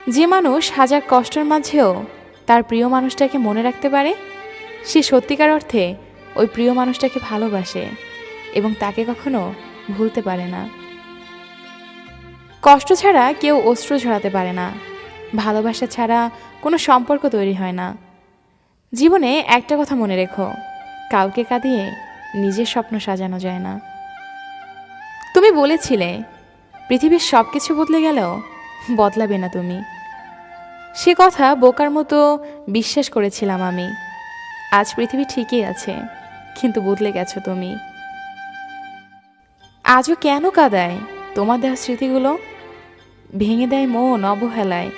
যে মানুষ হাজার কষ্টের মাঝেও তার প্রিয় মানুষটাকে মনে রাখতে পারে, সে সত্যিকার অর্থে ওই প্রিয় মানুষটাকে ভালোবাসে এবং তাকে কখনো ভুলতে পারে না। কষ্ট ছাড়া কেউ অশ্রু ঝরাতে পারে না, ভালোবাসা ছাড়া কোনো সম্পর্ক তৈরি হয় না। জীবনে একটা কথা মনে রেখো, কাউকে কাঁদিয়ে নিজের স্বপ্ন সাজানো যায় না। তুমি বলেছিলে পৃথিবীর সব কিছু বদলে গেলেও বদলাবে না তুমি। সে কথা বোকার মতো বিশ্বাস করেছিলাম আমি। আজ পৃথিবী ঠিকই আছে, কিন্তু বদলে গেছো তুমি। আজও কেন কাঁদায় তোমার দেওয়া স্মৃতিগুলো? ভেঙে দেয় মন অবহেলায়,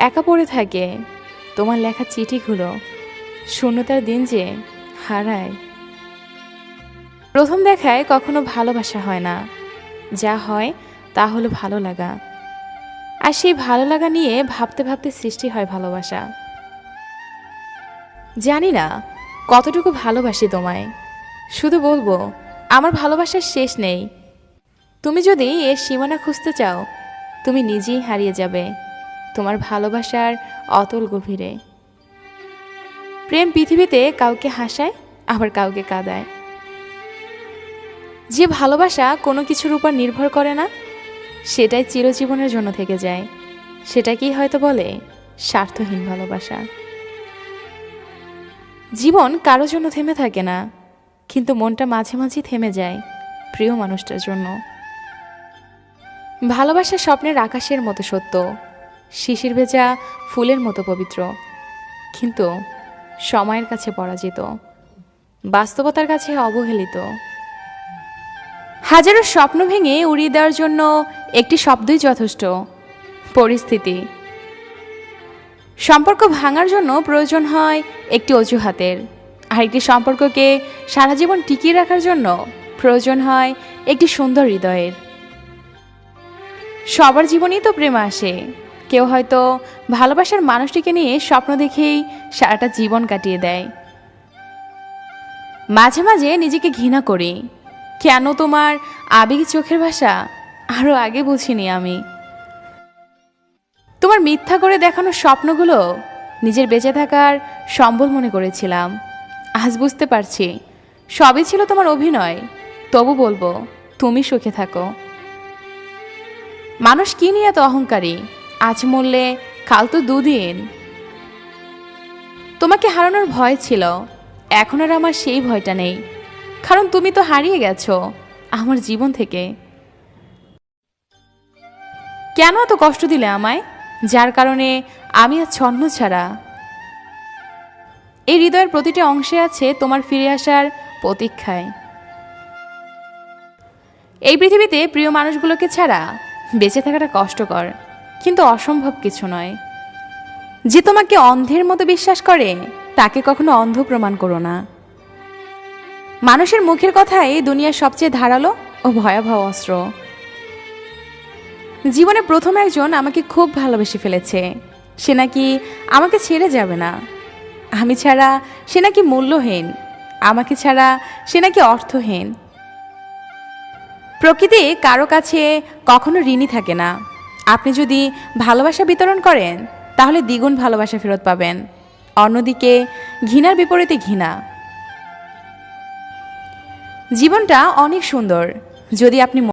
একা পড়ে থাকে তোমার লেখা চিঠিগুলো। শূন্যতার দিন যে হারায়। প্রথম দেখায় কখনো ভালোবাসা হয় না, যা হয় তা হলো ভালো লাগা। আর সেই ভালো লাগা নিয়ে ভাবতে ভাবতে সৃষ্টি হয় ভালোবাসা। জানি না কতটুকু ভালোবাসি তোমায়, শুধু বলবো আমার ভালোবাসার শেষ নেই। তুমি যদি এর সীমানা খুঁজতে চাও, তুমি নিজেই হারিয়ে যাবে তোমার ভালোবাসার অতল গভীরে। প্রেম পৃথিবীতে কাউকে হাসায়, আবার কাউকে কাঁদায়। যে ভালোবাসা কোনো কিছুর উপর নির্ভর করে না, সেটাই চিরজীবনের জন্য থেকে যায়। সেটাকেই হয়তো বলে স্বার্থহীন ভালোবাসা। জীবন কারো জন্য থেমে থাকে না, কিন্তু মনটা মাঝে মাঝে থেমে যায় প্রিয় মানুষটার জন্য। ভালোবাসা স্বপ্নের আকাশের মতো সত্য, শিশির ভেজা ফুলের মতো পবিত্র, কিন্তু সময়ের কাছে পরাজিত, বাস্তবতার কাছে অবহেলিত। হাজারো স্বপ্ন ভেঙে উড়িয়ে দেওয়ার জন্য একটি শব্দই যথেষ্ট, পরিস্থিতি। সম্পর্ক ভাঙার জন্য প্রয়োজন হয় একটি অজুহাতের, আর একটি সম্পর্ককে সারা জীবন টিকিয়ে রাখার জন্য প্রয়োজন হয় একটি সুন্দর হৃদয়ের। সবার জীবনেই তো প্রেম আসে। কেউ হয়তো ভালোবাসার মানুষটিকে নিয়ে স্বপ্ন দেখেই সারাটা জীবন কাটিয়ে দেয়। মাঝে মাঝে নিজেকে ঘৃণা করি, কেন তোমার আবেগী চোখের ভাষা আরও আগে বুঝিনি আমি। তোমার মিথ্যা করে দেখানো স্বপ্নগুলো নিজের বেঁচে থাকার সম্বল মনে করেছিলাম। আজ বুঝতে পারছি সবই ছিল তোমার অভিনয়। তবু বলবো তুমি সুখে থাকো। মানুষ কি নিয়ে এত অহংকারী? আজ মরলে কাল তো দুদিন। তোমাকে হারানোর ভয় ছিল, এখন আর আমার সেই ভয়টা নেই, কারণ তুমি তো হারিয়ে গেছো আমার জীবন থেকে। কেন এত কষ্ট দিলে আমায়, যার কারণে আমি আজ ছন্ন ছাড়া? এই হৃদয়ের প্রতিটি অংশে আছে তোমার ফিরে আসার প্রতীক্ষায়। এই পৃথিবীতে প্রিয় মানুষগুলোকে ছাড়া বেঁচে থাকাটা কষ্টকর, কিন্তু অসম্ভব কিছু নয়। যে তোমাকে অন্ধের মতো বিশ্বাস করে, তাকে কখনো অন্ধ প্রমাণ করো না। মানুষের মুখের কথাই দুনিয়ার সবচেয়ে ধারালো ও ভয়াবহ অস্ত্র। জীবনে প্রথম একজন আমাকে খুব ভালোবেসে ফেলেছে, সে নাকি আমাকে ছেড়ে যাবে না। আমি ছাড়া সে নাকি মূল্যহীন, আমাকে ছাড়া সে নাকি অর্থহীন। প্রকৃতি কারো কাছে কখনো ঋণী থাকে না। আপনি যদি ভালোবাসা বিতরণ করেন, তাহলে দ্বিগুণ ভালোবাসা ফেরত পাবেন। অন্যদিকে ঘৃণার বিপরীতে ঘৃণা। জীবনটা অনেক সুন্দর যদি আপনি